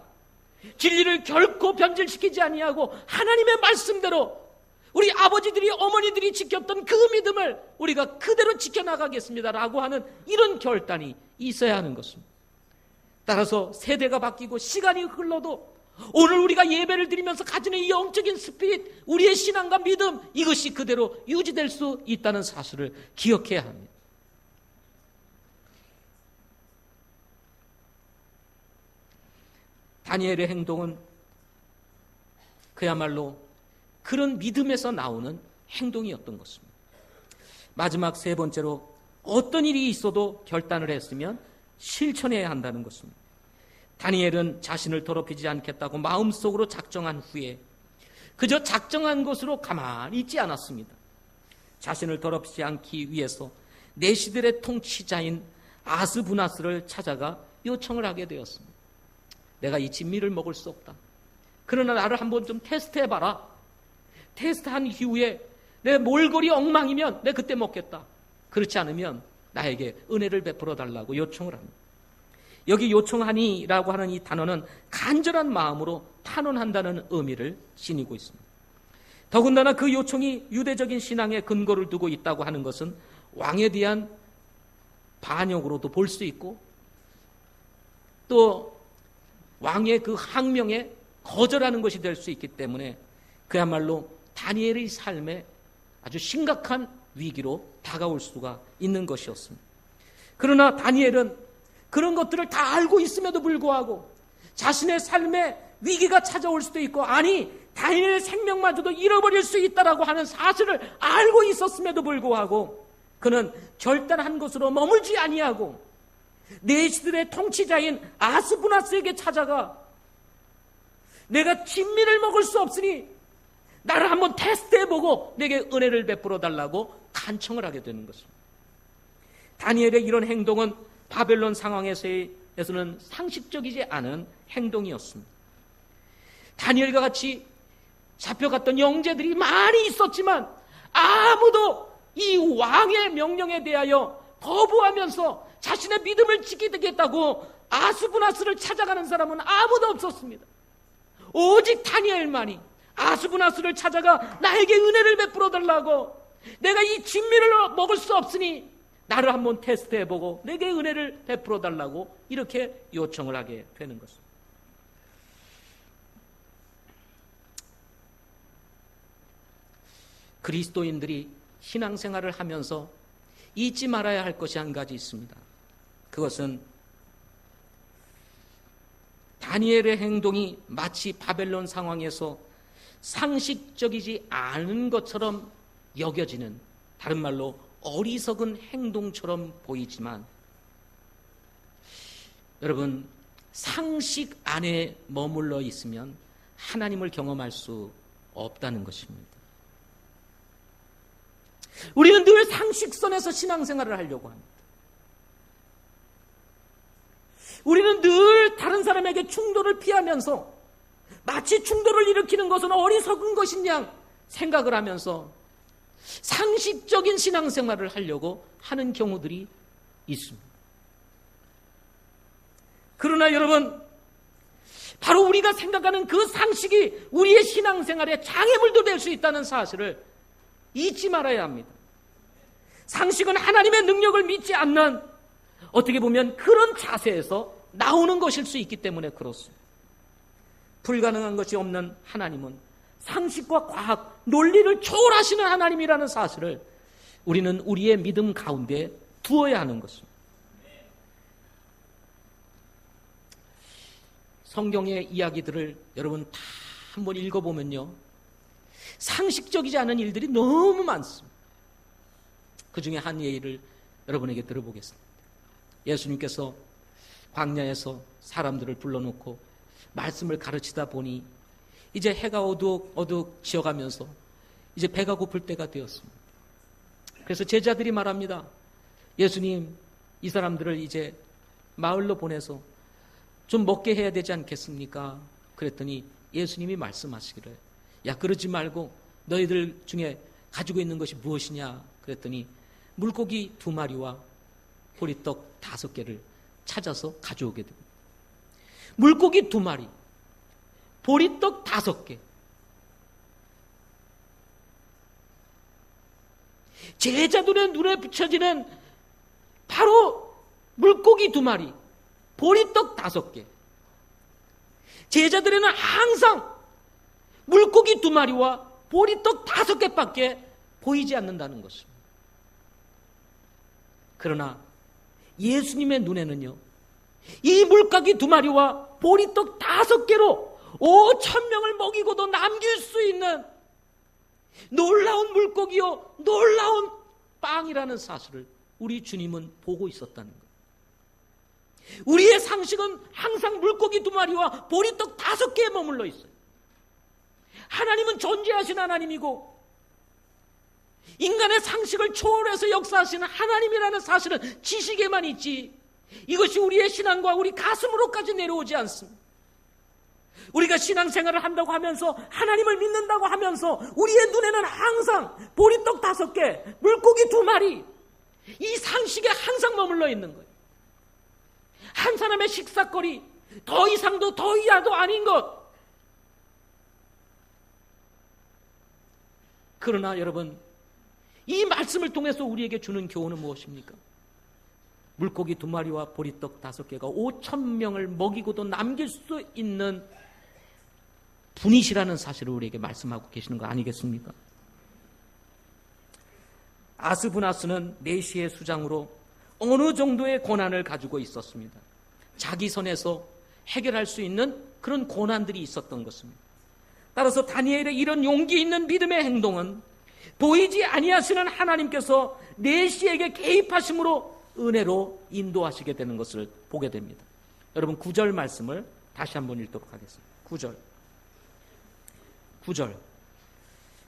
진리를 결코 변질시키지 아니하고 하나님의 말씀대로 우리 아버지들이 어머니들이 지켰던 그 믿음을 우리가 그대로 지켜나가겠습니다 라고 하는 이런 결단이 있어야 하는 것입니다. 따라서 세대가 바뀌고 시간이 흘러도 오늘 우리가 예배를 드리면서 가지는 이 영적인 스피릿, 우리의 신앙과 믿음, 이것이 그대로 유지될 수 있다는 사실을 기억해야 합니다. 다니엘의 행동은 그야말로 그런 믿음에서 나오는 행동이었던 것입니다. 마지막 세 번째로 어떤 일이 있어도 결단을 했으면 실천해야 한다는 것입니다. 다니엘은 자신을 더럽히지 않겠다고 마음속으로 작정한 후에 그저 작정한 것으로 가만히 있지 않았습니다. 자신을 더럽히지 않기 위해서 내시들의 통치자인 아스부나스를 찾아가 요청을 하게 되었습니다. 내가 이 진미를 먹을 수 없다. 그러나 나를 한번 좀 테스트해봐라. 테스트한 이후에 내 몰골이 엉망이면 내 그때 먹겠다. 그렇지 않으면 나에게 은혜를 베풀어 달라고 요청을 합니다. 여기 요청하니라고 하는 이 단어는 간절한 마음으로 탄원한다는 의미를 지니고 있습니다. 더군다나 그 요청이 유대적인 신앙에 근거를 두고 있다고 하는 것은 왕에 대한 반역으로도 볼 수 있고 또 왕의 그 항명에 거절하는 것이 될 수 있기 때문에 그야말로 다니엘의 삶에 아주 심각한 위기로 다가올 수가 있는 것이었습니다. 그러나 다니엘은 그런 것들을 다 알고 있음에도 불구하고 자신의 삶에 위기가 찾아올 수도 있고 아니 다니엘의 생명마저도 잃어버릴 수 있다라고 하는 사실을 알고 있었음에도 불구하고 그는 결단한 곳으로 머물지 아니하고 내시들의 통치자인 아스부나스에게 찾아가 내가 진미를 먹을 수 없으니 나를 한번 테스트해보고 내게 은혜를 베풀어 달라고 간청을 하게 되는 것입니다. 다니엘의 이런 행동은 바벨론 상황에서는 상식적이지 않은 행동이었습니다. 다니엘과 같이 잡혀갔던 영재들이 많이 있었지만 아무도 이 왕의 명령에 대하여 거부하면서 자신의 믿음을 지키겠다고 아스부나스를 찾아가는 사람은 아무도 없었습니다. 오직 다니엘만이 아스부나스를 찾아가 나에게 은혜를 베풀어 달라고 내가 이 진미를 먹을 수 없으니 나를 한번 테스트해보고 내게 은혜를 베풀어 달라고 이렇게 요청을 하게 되는 것입니다. 그리스도인들이 신앙생활을 하면서 잊지 말아야 할 것이 한 가지 있습니다. 그것은 다니엘의 행동이 마치 바벨론 상황에서 상식적이지 않은 것처럼 여겨지는, 다른 말로 어리석은 행동처럼 보이지만 여러분, 상식 안에 머물러 있으면 하나님을 경험할 수 없다는 것입니다. 우리는 늘 상식선에서 신앙생활을 하려고 합니다. 우리는 늘 다른 사람에게 충돌을 피하면서 마치 충돌을 일으키는 것은 어리석은 것인 양 생각을 하면서 상식적인 신앙생활을 하려고 하는 경우들이 있습니다. 그러나 여러분, 바로 우리가 생각하는 그 상식이 우리의 신앙생활에 장애물도 될 수 있다는 사실을 잊지 말아야 합니다. 상식은 하나님의 능력을 믿지 않는, 어떻게 보면 그런 자세에서 나오는 것일 수 있기 때문에 그렇습니다. 불가능한 것이 없는 하나님은 상식과 과학, 논리를 초월하시는 하나님이라는 사실을 우리는 우리의 믿음 가운데 두어야 하는 것입니다. 성경의 이야기들을 여러분 다 한번 읽어보면요, 상식적이지 않은 일들이 너무 많습니다. 그 중에 한 예를 여러분에게 들어보겠습니다. 예수님께서 광야에서 사람들을 불러놓고 말씀을 가르치다 보니 이제 해가 어둑어둑 지어가면서 이제 배가 고플 때가 되었습니다. 그래서 제자들이 말합니다. 예수님, 이 사람들을 이제 마을로 보내서 좀 먹게 해야 되지 않겠습니까? 그랬더니 예수님이 말씀하시기를, 야, 그러지 말고 너희들 중에 가지고 있는 것이 무엇이냐? 그랬더니 물고기 2마리와 보리떡 5개를 찾아서 가져오게 됩니다. 물고기 2마리, 보리떡 5개. 제자들의 눈에 비춰지는 바로 물고기 2마리, 보리떡 5개. 제자들에는 항상 물고기 2마리와 보리떡 5개밖에 보이지 않는다는 것입니다. 그러나 예수님의 눈에는요, 이 물고기 2마리와 보리떡 5개로 5,000명을 먹이고도 남길 수 있는 놀라운 물고기요, 놀라운 빵이라는 사실을 우리 주님은 보고 있었다는 것. 우리의 상식은 항상 물고기 2마리와 보리떡 5개에 머물러 있어요. 하나님은 존재하신 하나님이고 인간의 상식을 초월해서 역사하시는 하나님이라는 사실은 지식에만 있지, 이것이 우리의 신앙과 우리 가슴으로까지 내려오지 않습니다. 우리가 신앙생활을 한다고 하면서 하나님을 믿는다고 하면서 우리의 눈에는 항상 보리떡 5개, 물고기 2마리 이 상식에 항상 머물러 있는 거예요. 한 사람의 식사거리 더 이상도 더 이하도 아닌 것. 그러나 여러분, 이 말씀을 통해서 우리에게 주는 교훈은 무엇입니까? 물고기 2마리와 보리떡 5개가 5,000명을 먹이고도 남길 수 있는 분이시라는 사실을 우리에게 말씀하고 계시는 거 아니겠습니까? 아스부나스는 메시의 수장으로 어느 정도의 고난을 가지고 있었습니다. 자기 선에서 해결할 수 있는 그런 고난들이 있었던 것입니다. 따라서 다니엘의 이런 용기 있는 믿음의 행동은 보이지 아니하시는 하나님께서 메시에게 개입하심으로 은혜로 인도하시게 되는 것을 보게 됩니다. 여러분 9절 말씀을 다시 한번 읽도록 하겠습니다. 9절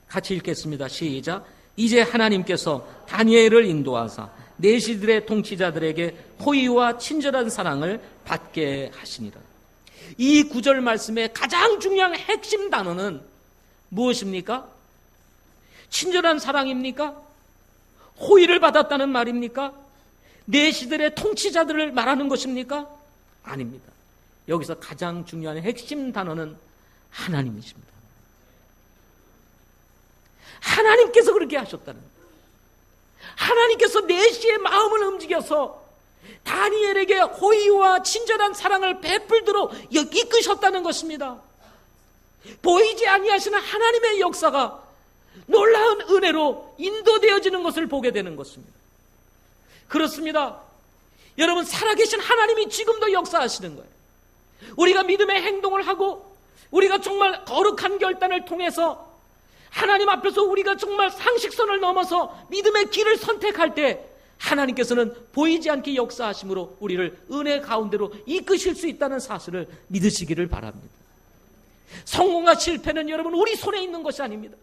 같이 읽겠습니다. 시작. 이제 하나님께서 다니엘을 인도하사 내시들의 통치자들에게 호의와 친절한 사랑을 받게 하시니라. 이 9절 말씀의 가장 중요한 핵심 단어는 무엇입니까? 친절한 사랑입니까? 호의를 받았다는 말입니까? 내시들의 통치자들을 말하는 것입니까? 아닙니다. 여기서 가장 중요한 핵심 단어는 하나님이십니다. 하나님께서 그렇게 하셨다는 거예요. 하나님께서 내시의 마음을 움직여서 다니엘에게 호의와 친절한 사랑을 베풀도록 이끄셨다는 것입니다. 보이지 아니하시는 하나님의 역사가 놀라운 은혜로 인도되어지는 것을 보게 되는 것입니다. 그렇습니다. 여러분, 살아계신 하나님이 지금도 역사하시는 거예요. 우리가 믿음의 행동을 하고 우리가 정말 거룩한 결단을 통해서 하나님 앞에서 우리가 정말 상식선을 넘어서 믿음의 길을 선택할 때 하나님께서는 보이지 않게 역사하심으로 우리를 은혜 가운데로 이끄실 수 있다는 사실을 믿으시기를 바랍니다. 성공과 실패는 여러분 우리 손에 있는 것이 아닙니다.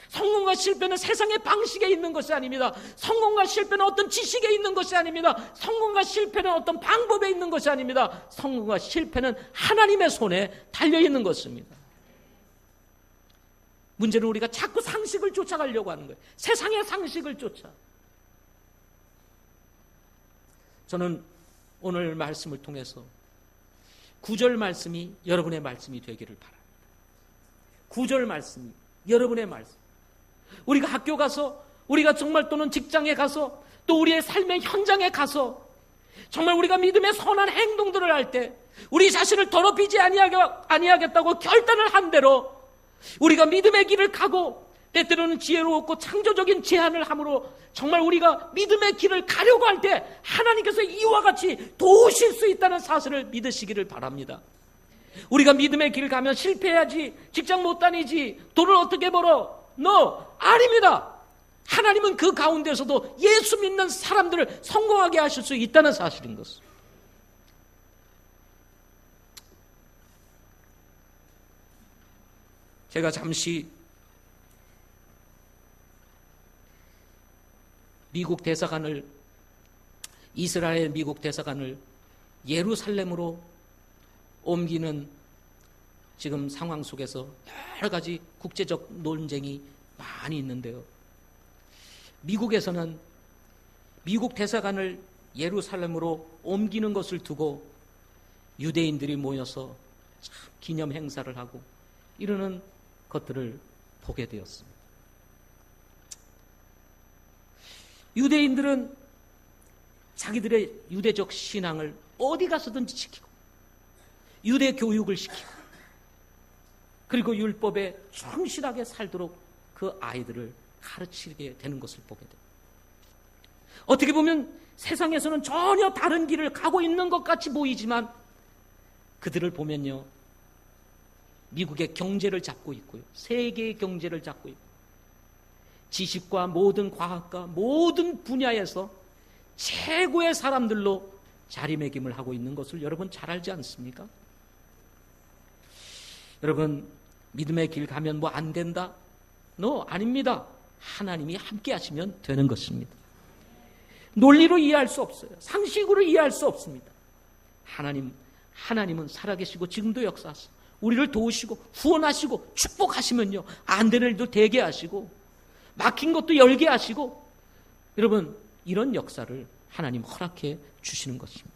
성공과 실패는 세상의 방식에 있는 것이 아닙니다. 성공과 실패는 어떤 지식에 있는 것이 아닙니다. 성공과 실패는 어떤 방법에 있는 것이 아닙니다. 성공과 실패는 하나님의 손에 달려있는 것입니다. 문제는 우리가 자꾸 상식을 쫓아가려고 하는 거예요. 세상의 상식을 쫓아. 저는 오늘 말씀을 통해서 9절 말씀이 여러분의 말씀이 되기를 바랍니다. 9절 말씀이 여러분의 말씀. 우리가 학교 가서, 우리가 정말 또는 직장에 가서, 또 우리의 삶의 현장에 가서 정말 우리가 믿음의 선한 행동들을 할 때 우리 자신을 더럽히지 아니하겠다고 결단을 한 대로 우리가 믿음의 길을 가고 때때로는 지혜롭고 창조적인 제안을 함으로 정말 우리가 믿음의 길을 가려고 할 때 하나님께서 이와 같이 도우실 수 있다는 사실을 믿으시기를 바랍니다. 우리가 믿음의 길을 가면 실패해야지, 직장 못 다니지, 돈을 어떻게 벌어? 아닙니다. 하나님은 그 가운데서도 예수 믿는 사람들을 성공하게 하실 수 있다는 사실인 것입니다. 제가 잠시 이스라엘 미국 대사관을 예루살렘으로 옮기는 지금 상황 속에서 여러 가지 국제적 논쟁이 많이 있는데요. 미국에서는 미국 대사관을 예루살렘으로 옮기는 것을 두고 유대인들이 모여서 참 기념 행사를 하고 이러는 것들을 보게 되었습니다. 유대인들은 자기들의 유대적 신앙을 어디 가서든지 지키고 유대 교육을 시키고 그리고 율법에 충실하게 살도록 그 아이들을 가르치게 되는 것을 보게 됩니다. 어떻게 보면 세상에서는 전혀 다른 길을 가고 있는 것 같이 보이지만 그들을 보면요, 미국의 경제를 잡고 있고요, 세계의 경제를 잡고 있고 지식과 모든 과학과 모든 분야에서 최고의 사람들로 자리매김을 하고 있는 것을 여러분 잘 알지 않습니까? 여러분, 믿음의 길 가면 뭐 안 된다? 아닙니다. 하나님이 함께 하시면 되는 것입니다. 논리로 이해할 수 없어요. 상식으로 이해할 수 없습니다. 하나님은 살아계시고 지금도 역사하시고 우리를 도우시고 후원하시고 축복하시면요, 안 되는 일도 되게 하시고 막힌 것도 열게 하시고, 여러분, 이런 역사를 하나님 허락해 주시는 것입니다.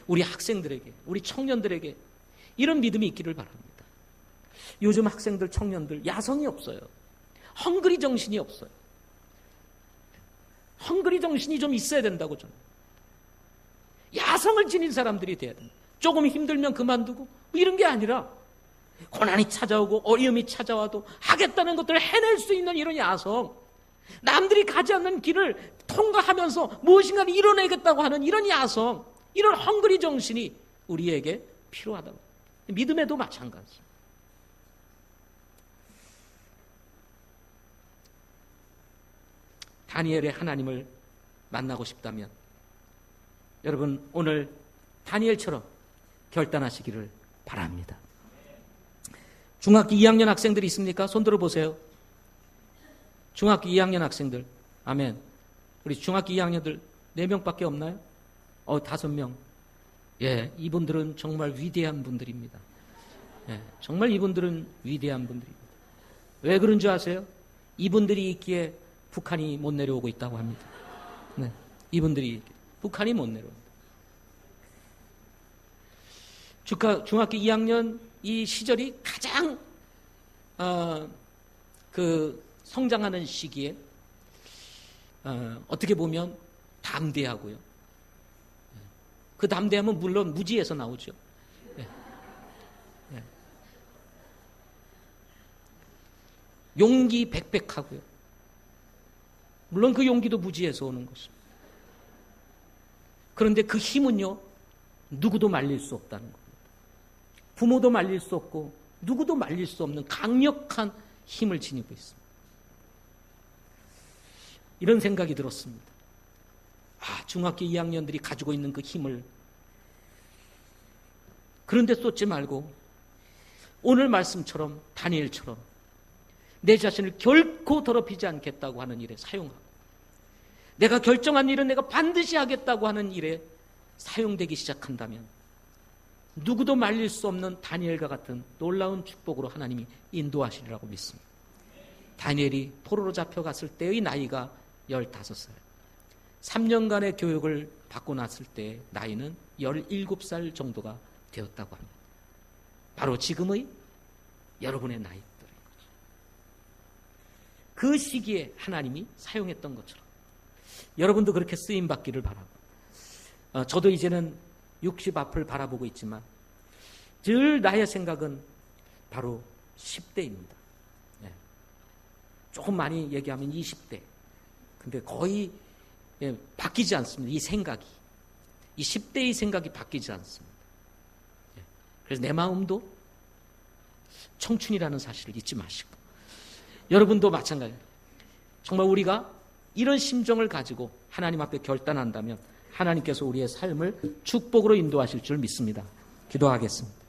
우리 학생들에게, 우리 청년들에게 이런 믿음이 있기를 바랍니다. 요즘 학생들, 청년들 야성이 없어요. 헝그리 정신이 없어요. 헝그리 정신이 좀 있어야 된다고 저는. 야성을 지닌 사람들이 돼야 됩니다. 조금 힘들면 그만두고 뭐 이런 게 아니라 고난이 찾아오고 어려움이 찾아와도 하겠다는 것들을 해낼 수 있는 이런 야성, 남들이 가지 않는 길을 통과하면서 무엇인가를 이뤄내겠다고 하는 이런 야성, 이런 헝그리 정신이 우리에게 필요하다고. 믿음에도 마찬가지. 다니엘의 하나님을 만나고 싶다면 여러분, 오늘 다니엘처럼 결단하시기를 바랍니다. 중학교 2학년 학생들이 있습니까? 손 들어보세요. 중학교 2학년 학생들. 아멘. 우리 중학교 2학년들 4명밖에 없나요? 5명. 예, 이분들은 정말 위대한 분들입니다. 예, 정말 이분들은 위대한 분들입니다. 왜 그런 줄 아세요? 이분들이 있기에 북한이 못 내려오고 있다고 합니다. 네, 이분들이 북한이 못 내려옵니다. 중학교 2학년 이 시절이 가장 성장하는 시기에 어떻게 보면 담대하고요. 그 담대함은 물론 무지에서 나오죠. 네. 네. 용기 백백하고요. 물론 그 용기도 무지에서 오는 것입니다. 그런데 그 힘은요, 누구도 말릴 수 없다는 겁니다. 부모도 말릴 수 없고 누구도 말릴 수 없는 강력한 힘을 지니고 있습니다. 이런 생각이 들었습니다. 중학교 2학년들이 가지고 있는 그 힘을 그런 데 쏟지 말고 오늘 말씀처럼 다니엘처럼 내 자신을 결코 더럽히지 않겠다고 하는 일에 사용하고, 내가 결정한 일은 내가 반드시 하겠다고 하는 일에 사용되기 시작한다면 누구도 말릴 수 없는 다니엘과 같은 놀라운 축복으로 하나님이 인도하시리라고 믿습니다. 다니엘이 포로로 잡혀갔을 때의 나이가 15살, 3년간의 교육을 받고 났을 때 나이는 17살 정도가 되었다고 합니다. 바로 지금의 여러분의 나이들인 거죠. 그 시기에 하나님이 사용했던 것처럼 여러분도 그렇게 쓰임받기를 바라고, 저도 이제는 60 앞을 바라보고 있지만 늘 나의 생각은 바로 10대입니다. 조금 많이 얘기하면 20대. 근데 거의 바뀌지 않습니다. 이 생각이. 이 10대의 생각이 바뀌지 않습니다. 그래서 내 마음도 청춘이라는 사실을 잊지 마시고, 여러분도 마찬가지예요. 정말 우리가 이런 심정을 가지고 하나님 앞에 결단한다면 하나님께서 우리의 삶을 축복으로 인도하실 줄 믿습니다. 기도하겠습니다.